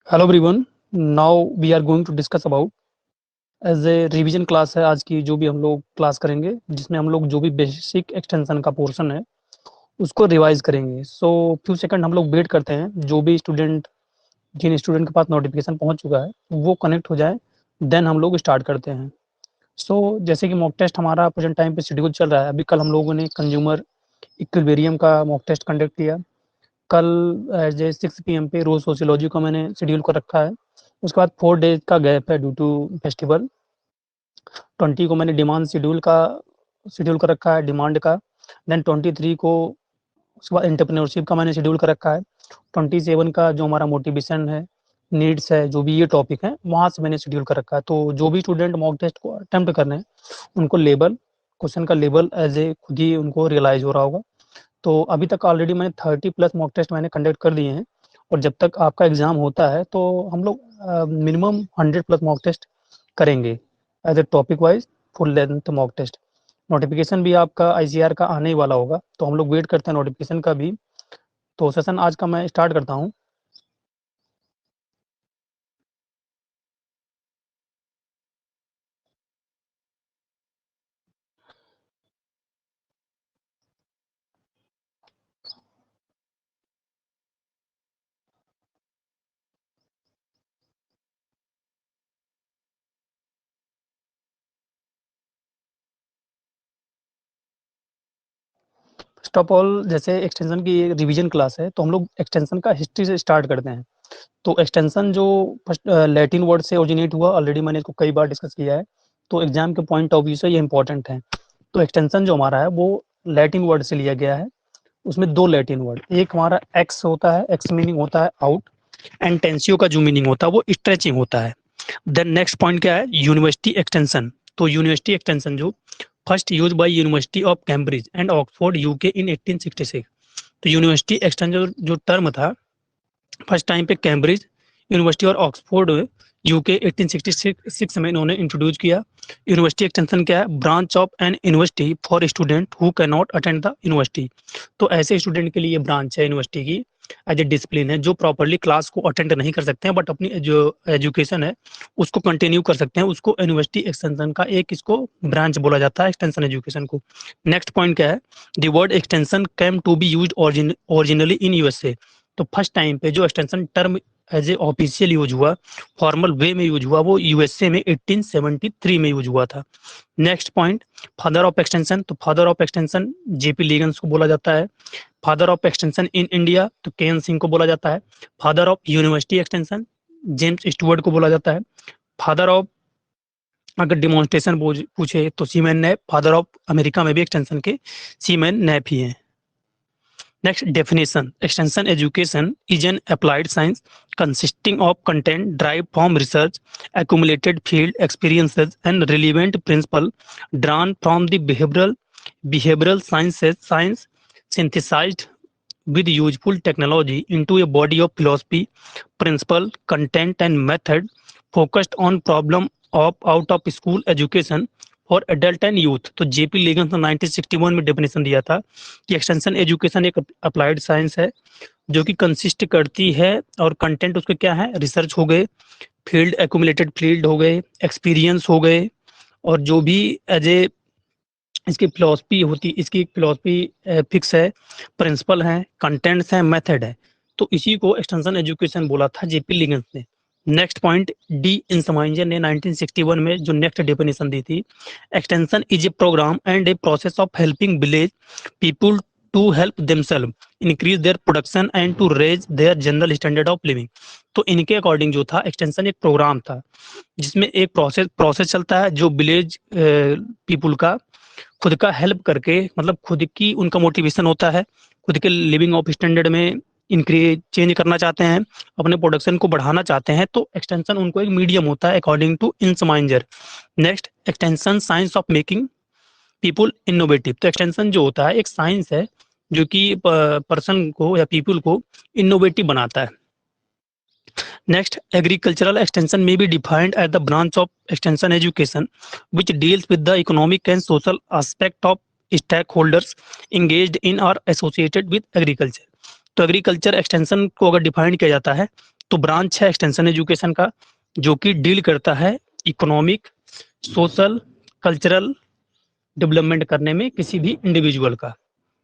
Hello everyone. Now we are going to discuss about as a revision class है आज की जो भी हम लोग क्लास करेंगे, जिसमें हम लोग जो भी बेसिक एक्सटेंशन का पोर्शन है उसको रिवाइज करेंगे। सो फ्यू सेकंड हम लोग वेट करते हैं, जो भी स्टूडेंट जिन स्टूडेंट के पास नोटिफिकेशन पहुंच चुका है वो कनेक्ट हो जाए, देन हम लोग स्टार्ट करते हैं। जैसे कि मॉक टेस्ट हमारा प्रेजेंट टाइम पे शेड्यूल चल रहा है। अभी कल हम लोगों ने कंज्यूमर इक्विलिब्रियम का मॉक टेस्ट कंडक्ट किया। कल एज ए 6 PM पे रोज सोशियोलॉजी को मैंने शेड्यूल कर रखा है। उसके बाद 4 डेज का गैप है ड्यू टू फेस्टिवल। 20 को मैंने डिमांड शेड्यूल कर रखा है, डिमांड का। देन 23 को उसके बाद एंटरप्रेन्योरशिप का मैंने शेड्यूल कर रखा है। 27 का जो हमारा मोटिवेशन है, नीड्स है, जो भी ये टॉपिक है वहाँ से मैंने शेड्यूल कर रखा है। तो जो भी स्टूडेंट मॉक टेस्ट को अटेम्प्ट कर रहे हैं उनको लेबल क्वेश्चन का लेबल एज ए खुद ही उनको रियलाइज हो रहा होगा। तो अभी तक ऑलरेडी मैंने 30+ मॉक टेस्ट मैंने कंडक्ट कर दिए हैं। और जब तक आपका एग्जाम होता है तो हम लोग मिनिमम 100+ मॉक टेस्ट करेंगे as a topic wise, full length mock test. Notification भी आपका आईसीआर का आने ही वाला होगा, तो हम लोग वेट करते हैं नोटिफिकेशन का भी। तो सेशन आज का मैं स्टार्ट करता हूँ। फर्स्ट ऑफ ऑल, जैसे एक्सटेंशन की रिवीजन क्लास है तो हम लोग एक्सटेंशन का हिस्ट्री से स्टार्ट करते हैं। तो एक्सटेंशन जो फर्स्ट लैटिन वर्ड से ओरिजिनेट हुआ, ऑलरेडी मैंने इसको कई बार डिस्कस किया है, तो एग्जाम के पॉइंट ऑफ व्यू से ये इंपॉर्टेंट है। तो एक्सटेंशन जो हमारा है वो लैटिन वर्ड से लिया गया है। उसमें दो लैटिन वर्ड, एक हमारा एक्स होता है, एक्स मीनिंग होता है आउट, एंड टेंसियो का जो मीनिंग होता है वो स्ट्रेचिंग होता है। देन नेक्स्ट पॉइंट क्या है, यूनिवर्सिटी एक्सटेंशन। तो यूनिवर्सिटी एक्सटेंशन जो first use by university of Cambridge and Oxford UK in 1866। तो यूनिवर्सिटी एक्सटेंशन जो टर्म था फर्स्ट टाइम पे कैम्ब्रिज यूनिवर्सिटी और ऑक्सफोर्ड यूके 1866 में इन्होंने इंट्रोड्यूस किया। यूनिवर्सिटी एक्सटेंशन क्या है, branch of an university for student who can not attend the university. तो ऐसे स्टूडेंट के लिए ब्रांच है यूनिवर्सिटी की, एज ए डिसिप्लिन है, जो प्रॉपरली क्लास को अटेंड नहीं कर सकते हैं बट अपनी जो एजुकेशन है उसको कंटिन्यू कर सकते हैं, उसको यूनिवर्सिटी एक्सटेंशन का एक इसको ब्रांच बोला जाता है, एक्सटेंशन एजुकेशन को। नेक्स्ट पॉइंट क्या है, the word extension came to be used originally in USA. तो फर्स्ट टाइम पे जो extension term as a official use हुआ, फॉर्मल वे में यूज हुआ, वो यूएसए में 1873 में यूज हुआ था। Next point, father of extension. तो फादर ऑफ एक्सटेंशन जेपी लिगन्स को बोला जाता है। Father of extension in India तो केएन सिंह को बोला जाता है। Father of university extension James Stuart को बोला जाता है। फादर ऑफ, अगर डिमॉन्स्ट्रेशन पूछे तो seaman nap. Father of America में भी एक्सटेंशन के सीमैन नैप ही हैं। Next definition, extension education is an applied science consisting of content derived from research, accumulated field experiences and relevant principle drawn from the behavioral science synthesized with useful technology into a body of philosophy, principle, content and method focused on problem of out of school education for adult and youth. तो JP लिगन्स ने 1961 में definition दिया था कि extension education एक applied science है जो कि कंसिस्ट करती है, और कंटेंट उसके क्या है, रिसर्च हो गए, फील्ड एक्यूमुलेटेड फील्ड हो गए, एक्सपीरियंस हो गए, और जो भी एज ए इसकी फिलॉसफी होती, इसकी एक फिलॉसफी फिक्स है, प्रिंसिपल है, कंटेंट्स है, मेथड है। तो इसी को एक्सटेंशन एजुकेशन बोला था जेपी लिगन्स ने। नेक्स्ट पॉइंट, डी इंसमाइंजर ने 1961 में जो नेक्स्ट डेफिनेशन दी थी, extension is a program and a process of helping village people to help themselves increase their production and to raise their general standard of living. तो इनके according जो था extension एक प्रोग्राम था जिसमें एक प्रोसेस चलता है जो विलेज पीपुल का खुद का हेल्प करके, मतलब खुद की उनका मोटिवेशन होता है, खुद के लिविंग ऑफ स्टैंडर्ड में इंक्रीज चेंज करना चाहते हैं, अपने प्रोडक्शन को बढ़ाना चाहते हैं, तो एक्सटेंशन उनको एक मीडियम होता है according to Ensminger. Next, extension science of making people innovative. तो एक्सटेंशन जो होता है एक साइंस है जो कि पर्सन को या पीपुल को इनोवेटिव बनाता है। Next, agricultural extension may be defined as the branch of extension education which deals with the economic and social aspect of stakeholders engaged in or associated with agriculture. तो agriculture extension को अगर define किया जाता है तो branch है extension education का, जो कि डील करता है इकोनॉमिक, सोशल, कल्चरल डेवलपमेंट करने में किसी भी इंडिविजुअल का।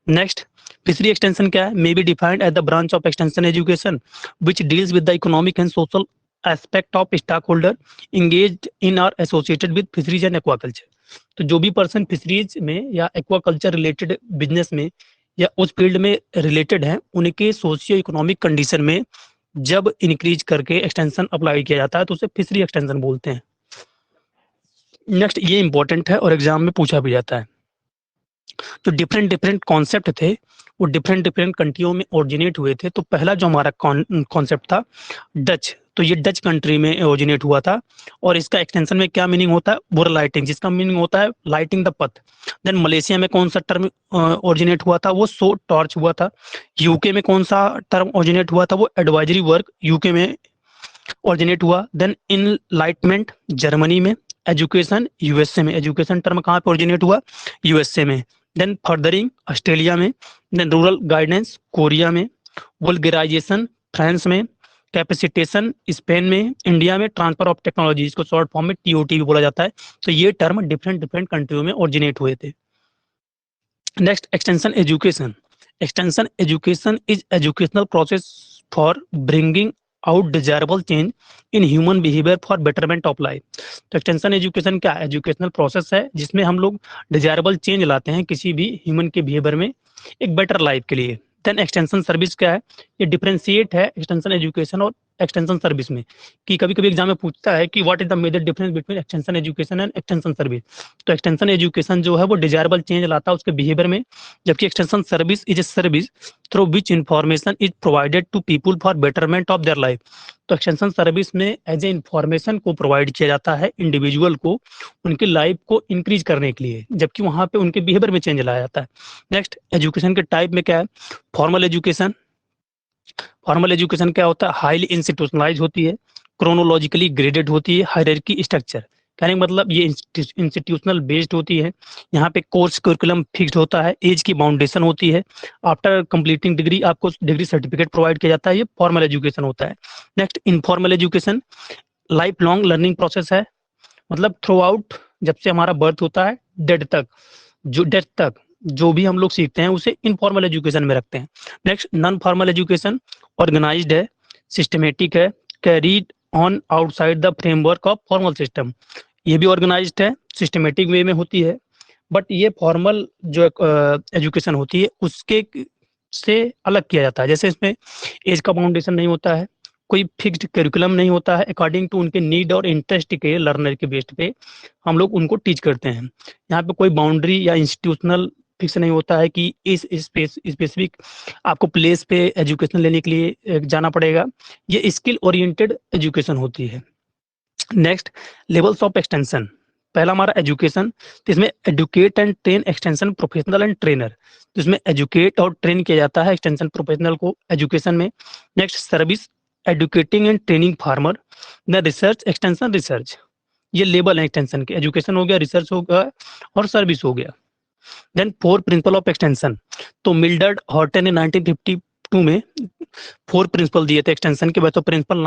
नेक्स्ट, फिशरी एक्सटेंशन क्या है? May be defined as the branch of extension education which deals with the economic and social aspect of stock holder engaged in और associated with fisheries and aquaculture. तो जो भी person fisheries में या aquaculture related business में या उस field में रिलेटेड है, उनके सोशियो इकोनॉमिक कंडीशन में जब इंक्रीज करके एक्सटेंशन अप्लाई किया जाता है तो उसे फिशरी एक्सटेंशन बोलते हैं। नेक्स्ट, ये इंपॉर्टेंट है और एग्जाम में पूछा भी जाता है। जो डिफरेंट कॉन्सेप्ट थे वो डिफरेंट कंट्रियों में ओरिजिनेट हुए थे। तो पहला जो हमारा कॉन्सेप्ट था डच, तो ये डच कंट्री में ओरिजिनेट हुआ था और इसका एक्सटेंशन में क्या मीनिंग होता है? बुरा लाइटिंग, जिसका मीनिंग होता है lighting the path. Then Malaysia में कौन सा टर्म ओरिजिनेट हुआ था? वो सो टॉर्च हुआ था। यूके में कौन सा टर्म ओरिजिनेट हुआ था? वो एडवाइजरी वर्क यूके में ओरिजिनेट हुआ। देन इनलाइटमेंट जर्मनी में, एजुकेशन यूएसए में। एजुकेशन टर्म कहाँ पे ओरिजिनेट हुआ? यूएसए में। देन फर्दरिंग ऑस्ट्रेलिया में। देन रूरल गाइडेंस कोरिया में। वल्गराइजेशन फ्रांस में। कैपेसिटेशन स्पेन में। इंडिया में ट्रांसफर ऑफ टेक्नोलॉजी, इसको शॉर्ट फॉर्म में टीओटी भी बोला जाता है। तो ये टर्म डिफरेंट कंट्रियों में ओरिजिनेट हुए थे। Next, extension education. Extension education is educational process for bringing out desirable change in human behaviour for betterment of life. तो एक्सटेंशन एजुकेशन क्या? एजुकेशनल प्रोसेस है जिसमें हम लोग डिजायरेबल चेंज लाते हैं किसी भी ह्यूमन के बिहेवियर में एक बेटर लाइफ के लिए। देन एक्सटेंशन सर्विस क्या है? ये डिफरेंशिएट है एक्सटेंशन एजुकेशन और एक्सटेंशन सर्विस में, कि कभी कभी एग्जाम में पूछता है कि what is the major difference between extension education and extension service. तो एक्सटेंशन एजुकेशन जो है वो डिजायरेबल चेंज लाता है उसके बिहेवियर में, जबकि extension service is a service through which information is provided to people for betterment of their life. तो एक्सटेंशन सर्विस में एज ए इंफॉर्मेशन को प्रोवाइड किया जाता है इंडिविजुअल को उनकी लाइफ को इंक्रीज करने के लिए, जबकि वहां पे उनके बिहेवियर में चेंज लाया जाता है। नेक्स्ट, एजुकेशन के टाइप में क्या है? Formal education. फॉर्मल एजुकेशन क्या होता है? हाईली इंस्टीट्यूशनलाइज होती है, क्रोनोलॉजिकली ग्रेडेड होती है, हायरार्की स्ट्रक्चर। कहने का मतलब ये इंस्टीट्यूशनल बेस्ड होती है। यहाँ पे कोर्स करिकुलम फिक्स्ड होता है, एज की बाउंडेशन होती है, आफ्टर कंप्लीटिंग डिग्री आपको डिग्री सर्टिफिकेट प्रोवाइड किया जाता है। ये फॉर्मल एजुकेशन होता है। Next, informal education life long learning process है, मतलब थ्रू आउट जब से हमारा बर्थ होता है डेथ तक जो भी हम लोग सीखते हैं उसे इनफॉर्मल एजुकेशन में रखते हैं। Next, non formal education organised है, सिस्टमेटिक है, carried on outside the framework of formal system. ये भी ऑर्गेनाइज्ड है, सिस्टमेटिक वे में होती है, बट ये फॉर्मल जो एजुकेशन होती है उसके से अलग किया जाता है। जैसे इसमें एज का बाउंडेशन नहीं होता है, कोई फिक्स्ड करिकुलम नहीं होता है, अकॉर्डिंग टू उनके नीड और इंटरेस्ट के लर्नर के बेस्ड पे हम लोग उनको टीच करते हैं। यहाँ पे कोई बाउंड्री या इंस्टीट्यूशनल फिक्स नहीं होता है कि इस स्पेसिफिक आपको प्लेस पे एजुकेशन लेने के लिए जाना पड़ेगा। ये स्किल ओरिएंटेड एजुकेशन होती है। Next, levels of extension. पहला हमारा एजुकेशन, तो इसमें educate and train extension professional and trainer. तो इसमें एजुकेट और ट्रेन किया जाता है एक्सटेंशन प्रोफेशनल को एजुकेशन में। Next, service educating and training farmer. The research extension research, ये लेवल है एक्सटेंशन के, एजुकेशन हो गया, रिसर्च हो गया और सर्विस हो गया। देन 4 प्रिंसिपल ऑफ एक्सटेंशन, तो मिल्डर्ड हॉर्टन ने 1952 में 4 प्रिंसिपल दिए थे एक्सटेंशन के। वैसे तो प्रिंसिपल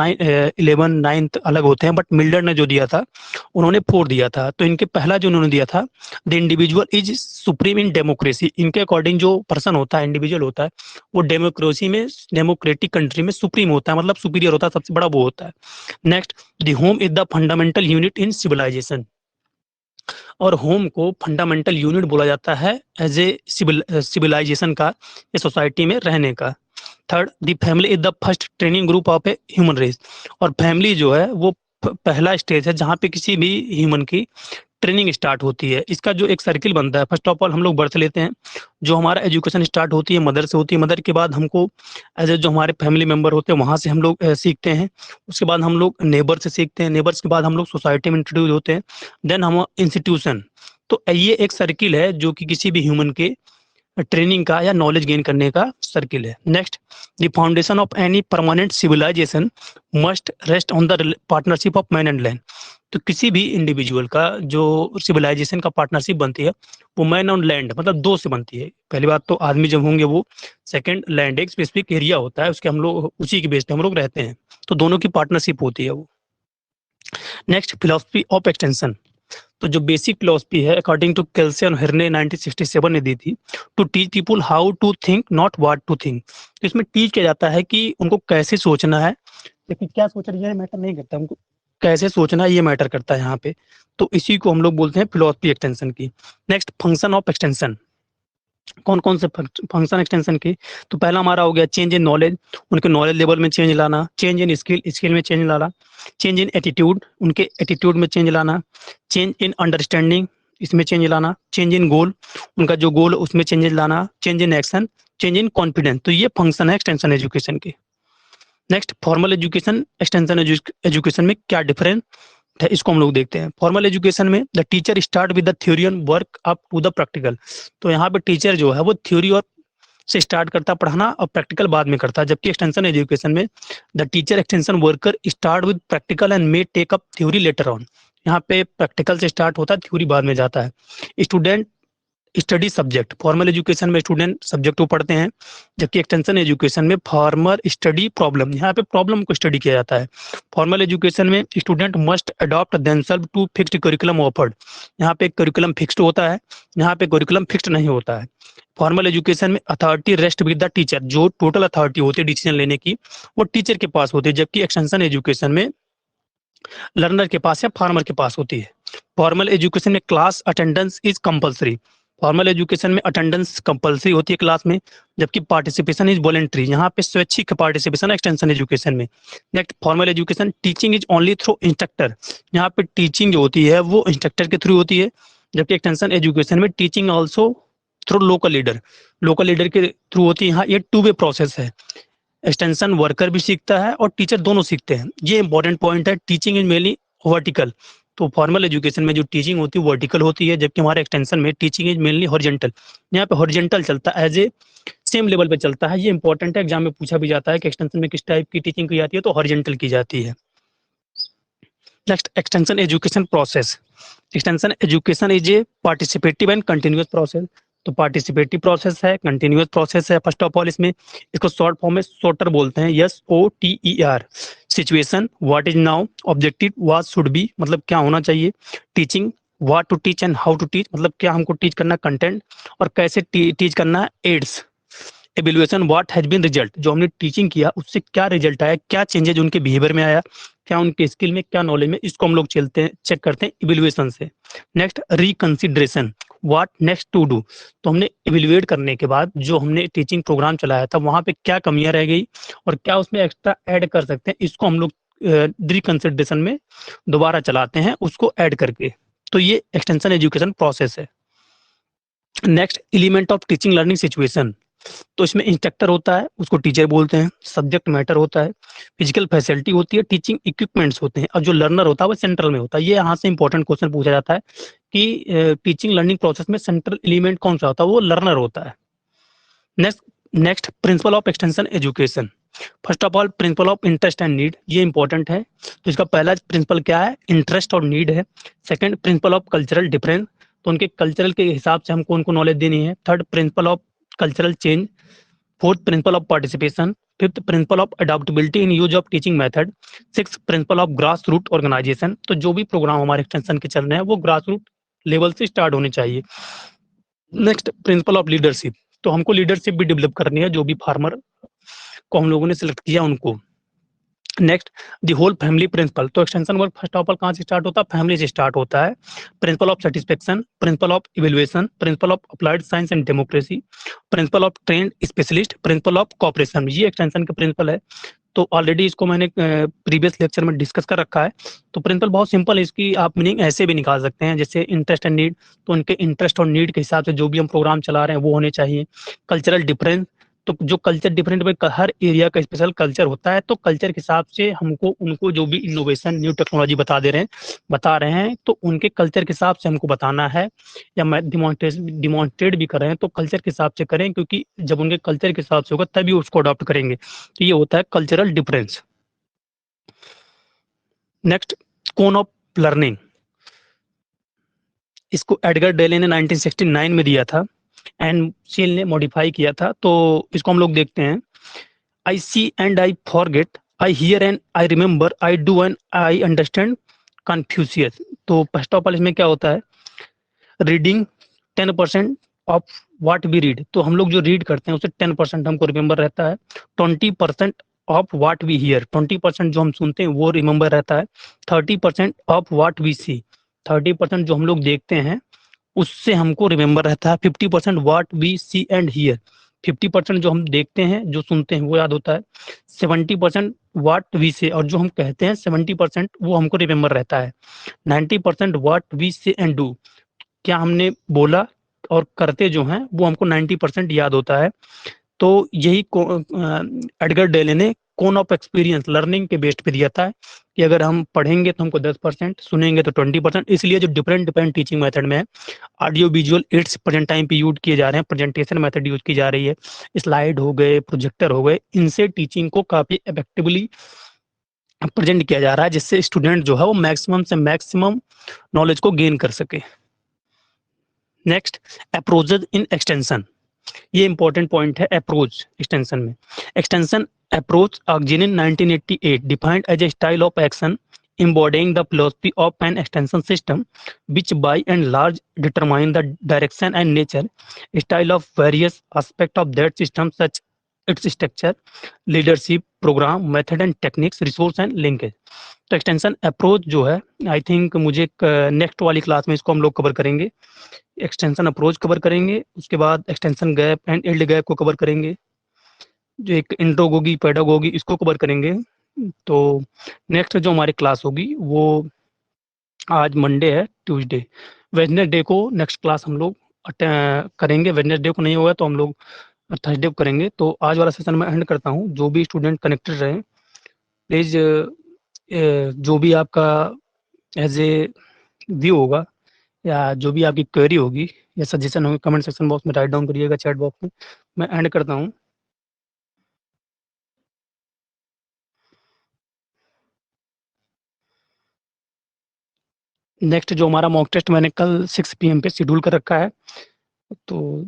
11 9 अलग होते हैं, बट मिल्डर ने जो दिया था उन्होंने 4 दिया था। तो इनके पहला जो उन्होंने दिया था, the individual is supreme in democracy. इनके अकॉर्डिंग जो पर्सन होता है, इंडिविजुअल होता है, वो डेमोक्रेसी में, डेमोक्रेटिक कंट्री में सुप्रीम होता है, मतलब सुपीरियर होता है, सबसे बड़ा वो होता है। Next, the home is the fundamental unit in civilisation, और होम को फंडामेंटल यूनिट बोला जाता है एज ए सिविलाइजेशन का, ये सोसाइटी में रहने का। Third, the family is the first training group of a human race, और फैमिली जो है वो पहला स्टेज है जहाँ पे किसी भी ह्यूमन की ट्रेनिंग स्टार्ट होती है। इसका जो एक सर्किल बनता है, फर्स्ट ऑफ ऑल हम लोग बर्थ लेते हैं, जो हमारा एजुकेशन स्टार्ट होती है मदर से होती है, मदर के बाद हमको एज ए जो हमारे फैमिली मेंबर होते हैं वहाँ से हम लोग सीखते हैं, उसके बाद हम लोग नेबर से सीखते हैं, नेबर्स के बाद हम लोग सोसाइटी में इंट्रोड्यूस होते हैं, देन हम इंस्टीट्यूशन। तो ये एक सर्किल है जो कि किसी भी ह्यूमन के ट्रेनिंग का या नॉलेज गेन करने का सर्किल है। Next, the foundation of any permanent civilisation must rest on the partnership of man and land. तो किसी भी इंडिविजुअल का जो सिविलाइजेशन का पार्टनरशिप बनती है वो मैन ऑन लैंड मतलब दो से बनती है। पहली बात तो आदमी जब होंगे वो, सेकंड लैंड एक स्पेसिफिक एरिया होता है उसके हम लोग उसी के बेस पे हम लोग रहते हैं, तो दोनों की पार्टनरशिप होती है वो। नेक्स्ट फिलॉसफी ऑफ एक्सटेंशन, तो जो बेसिक फिलॉसफी है अकॉर्डिंग टू केल्से और हिरने 1967 ने दी थी, to teach people how to think not what to think. तो इसमें टीच किया जाता है कि उनको कैसे सोचना है, लेकिन क्या सोच रही है मैटर नहीं करता, हमको कैसे सोचना है ये मैटर करता है यहाँ पे। तो इसी को हम लोग बोलते हैं फिलॉसफी एक्सटेंशन की। नेक्स्ट फंक्शन ऑफ एक्सटेंशन, कौन कौन से फंक्शन एक्सटेंशन की, तो पहला हमारा हो गया चेंज इन नॉलेज, उनके नॉलेज लेवल में चेंज लाना, चेंज इन स्किल, स्किल में चेंज लाना, चेंज इन एटीट्यूड, उनके एटीट्यूड में चेंज लाना, चेंज इन अंडरस्टैंडिंग, इसमें चेंज लाना, चेंज इन गोल, उनका जो गोल उसमें चेंज लाना, change in action, change in confidence. तो ये फंक्शन है एक्सटेंशन एजुकेशन के। Next formal education extension education में क्या डिफरेंस है इसको हम लोग देखते हैं। फॉर्मल एजुकेशन में the teacher start with the theory and work up to the practical, तो यहाँ पे टीचर जो है वो थ्योरी और से स्टार्ट करता है पढ़ाना और प्रैक्टिकल बाद में करता है, जबकि एक्सटेंशन एजुकेशन में the teacher extension worker start with practical and may take up theory later on. यहाँ पे प्रैक्टिकल से स्टार्ट होता है, थ्योरी बाद में जाता है। Student study subject, formal education में स्टूडेंट सब्जेक्ट को पढ़ते हैं, जबकि एक्सटेंशन एजुकेशन में फार्मर स्टडी प्रॉब्लम, यहाँ पे प्रॉब्लम को स्टडी किया जाता है। फॉर्मल एजुकेशन में student must adopt themselves to fixed curriculum offered, यहाँ पे करिकुलम फिक्स्ड होता है, यहाँ पे करिकुलम फिक्स्ड नहीं होता है। फॉर्मल एजुकेशन में authority rest with the teacher, जो टोटल अथॉरिटी होती है डिसीजन लेने की वो टीचर के पास होती है, जबकि एक्सटेंशन एजुकेशन में लर्नर के पास या फार्मर के पास होती है। फॉर्मल एजुकेशन में class attendance is compulsory, formal education में अटेंडेंस कंपलसरी होती है क्लास में, जबकि पार्टिसिपेशन इज वॉलेंट्री, यहाँ पे स्वैच्छिक पार्टिसिपेशन एक्सटेंशन एजुकेशन में। Next formal education teaching is only through instructor, यहाँ पे टीचिंग जो होती है वो इंस्ट्रक्टर के थ्रू होती है, जबकि एक्सटेंशन एजुकेशन में teaching also through local leader, local leader के थ्रू होती है। यहाँ ये टू वे प्रोसेस है, एक्सटेंशन वर्कर भी सीखता है और टीचर दोनों सीखते हैं, ये इंपॉर्टेंट पॉइंट है। टीचिंग इज मेनली वर्टिकल, तो फॉर्मल एजुकेशन में जो टीचिंग होती है वर्टिकल होती है, जबकि हमारे एक्सटेंशन में टीचिंग इज मेनली हॉरिजॉन्टल, यहाँ पे हॉरिजॉन्टल चलता है, एज ए सेम लेवल पे चलता है। ये इंपॉर्टेंट है, एग्जाम में पूछा भी जाता है कि एक्सटेंशन में किस टाइप की टीचिंग की जाती है, तो हॉरिजॉन्टल की जाती है। Next extension education process, extension education is a participative and continuous process, तो पार्टिसिपेटिव प्रोसेस है, कंटिन्यूअस प्रोसेस है। फर्स्ट ऑफ ऑल इसमें इसको शॉर्ट फॉर्म में सोटर बोलते हैं, SOTER। Situation, what is now, objective, what should be मतलब क्या होना चाहिए, teaching, what to teach and how to teach मतलब क्या हमको टीच करना, कंटेंट और कैसे टीच करना है, aids. Evaluation, what has been result, जो हमने टीचिंग किया उससे क्या रिजल्ट आया, क्या चेंजेज उनके बिहेवियर में आया, क्या उनके स्किल में, क्या नॉलेज में, इसको हम लोग चेक करते हैं इवेल्युएशन से। Next reconsideration, what next to do, तो हमने इवेल्युएट करने के बाद जो हमने टीचिंग प्रोग्राम चलाया था वहां पे क्या कमियां रह गई और क्या उसमें एक्स्ट्रा ऐड कर सकते हैं, इसको हम लोग रिकंसिडरेशन में दोबारा चलाते हैं उसको ऐड करके। तो ये एक्सटेंशन एजुकेशन प्रोसेस है। Next element of teaching learning situation, तो इसमें इंस्ट्रक्टर होता है उसको टीचर बोलते हैं, सब्जेक्ट मैटर होता है, फिजिकल फैसिलिटी होती है, टीचिंग इक्विपमेंट्स होते हैं और जो लर्नर होता है वो सेंट्रल में होता है। ये यहाँ से इंपॉर्टेंट क्वेश्चन पूछा जाता है कि टीचिंग लर्निंग प्रोसेस में सेंट्रल एलिमेंट कौन सा होता है, वो लर्नर होता है। Next principle of extension education, first of all principle of interest and need, ये इंपॉर्टेंट है। तो इसका पहला प्रिंसिपल क्या है, इंटरेस्ट और नीड है। Second principal of cultural difference, तो उनके कल्चरल के हिसाब से हमको उनको नॉलेज देनी है। Third principle of cultural change. Fourth principle of participation. Fifth principle of adaptability in use of teaching method. Six principle of grass root organisation, तो जो भी प्रोग्राम हमारे एक्सटेंशन के चल रहे हैं वो ग्रास रूट लेवल से स्टार्ट होने चाहिए। नेक्स्ट प्रिंसिपल ऑफ लीडरशिप, तो हमको लीडरशिप भी डेवलप करनी है, जो भी फार्मर को हम लोगों ने सिलेक्ट किया उनको। Next the whole family principle, तो extension work first of all कहाँ से स्टार्ट होता है, फैमिली से स्टार्ट होता है। Principle of satisfaction, principle of evaluation, principle of applied science and democracy, principle of trend specialist, principle of corporation, ये extension के प्रिंसिपल है। तो ऑलरेडी इसको मैंने प्रीवियस लेक्चर में डिस्कस कर रखा है। तो प्रिंसिपल बहुत सिंपल है, इसकी आप मीनिंग ऐसे भी निकाल सकते हैं जैसे इंटरेस्ट एंड नीड, तो उनके इंटरेस्ट और नीड के हिसाब से जो भी हम प्रोग्राम चला रहे हैं वो होने चाहिए। कल्चरल डिफरेंस, तो जो कल्चर डिफरेंट में हर एरिया का स्पेशल कल्चर होता है, तो कल्चर के हिसाब से हमको उनको जो भी इनोवेशन न्यू टेक्नोलॉजी बता रहे हैं तो उनके कल्चर के हिसाब से हमको बताना है, या मैं डिमॉन्स्ट्रेट भी कर रहे हैं तो कल्चर के हिसाब से करें, क्योंकि जब उनके कल्चर के हिसाब से होगा तभी उसको अडॉप्ट करेंगे। तो ये होता है cultural difference. Next cone of learning, इसको एडगर डेले ने 1969 में दिया था एंड सील ने मॉडिफाई किया था। तो इसको हम लोग देखते हैं। I see and I forget, I hear and I remember, I do and I understand, Confucius. तो फर्स्ट ऑफ ऑल इसमें क्या होता है, reading 10% of what we read, तो हम लोग जो रीड करते हैं उससे 10% हमको रिमेंबर रहता है। 20% ऑफ व्हाट वी हियर, 20% जो हम सुनते हैं वो रिमेंबर रहता है। 30% ऑफ व्हाट वी सी, 30% जो हम लोग देखते हैं उससे हमको रिमेंबर रहता है। 50% what we see and hear, 50% जो हम देखते हैं जो सुनते हैं वो याद होता है। 70% व्हाट वी से, और जो हम कहते हैं 70% वो हमको रिमेंबर रहता है। 90% व्हाट वी से एंड डू, क्या हमने बोला और करते जो हैं वो हमको 90% याद होता है। तो यही एडगर डेले ने कोन ऑफ एक्सपीरियंस लर्निंग के बेस्ड पे दिया था कि अगर हम पढ़ेंगे तो हमको 10%, सुनेंगे तो 20%। इसलिए जो डिफरेंट डिफरेंट टीचिंग मेथड में है, audio visual aids present time पे यूज किए जा रहे हैं, प्रेजेंटेशन मेथड यूज की जा रही है, स्लाइड हो गए, प्रोजेक्टर हो गए, इनसे टीचिंग को काफी इफेक्टिवली प्रेजेंट किया जा रहा है, जिससे स्टूडेंट जो है वो मैक्सिमम से मैक्सिमम नॉलेज को गेन कर सके। नेक्स्ट, अप्रोचेज इन एक्सटेंशन, ये इंपॉर्टेंट पॉइंट है अप्रोच एक्सटेंशन में। Extension approach Axinn in 1988 defined as a style of action embodying the philosophy of an extension system which by and large determine the direction and nature style of various aspects of that system such its structure, leadership, program, method and techniques, resource and linkage। तो extension approach जो है, I think मुझे next वाली class में इसको हम लोग cover करेंगे। एक्सटेंशन अप्रोच कवर करेंगे, उसके बाद extension gap and yield gap को कवर करेंगे, जो एक इंट्रोगोगी पेडागोगी इसको कवर करेंगे। तो नेक्स्ट जो हमारी क्लास होगी वो आज मंडे है, ट्यूसडे, वेडनेसडे को नेक्स्ट क्लास हम लोग करेंगे। वेडनेसडे को नहीं होगा तो हम लोग थर्सडे को करेंगे। तो आज वाला सेशन मैं एंड करता हूँ। जो भी स्टूडेंट कनेक्टेड रहे प्लीज़, जो भी आपका एज ए व्यू होगा या जो भी आपकी क्वेरी होगी या सजेशन होगी कमेंट सेक्शन बॉक्स में राइट डाउन करिएगा, चैट बॉक्स में। मैं एंड करता हूँ। नेक्स्ट जो हमारा मॉक टेस्ट मैंने कल 6 PM पे शेड्यूल कर रखा है, तो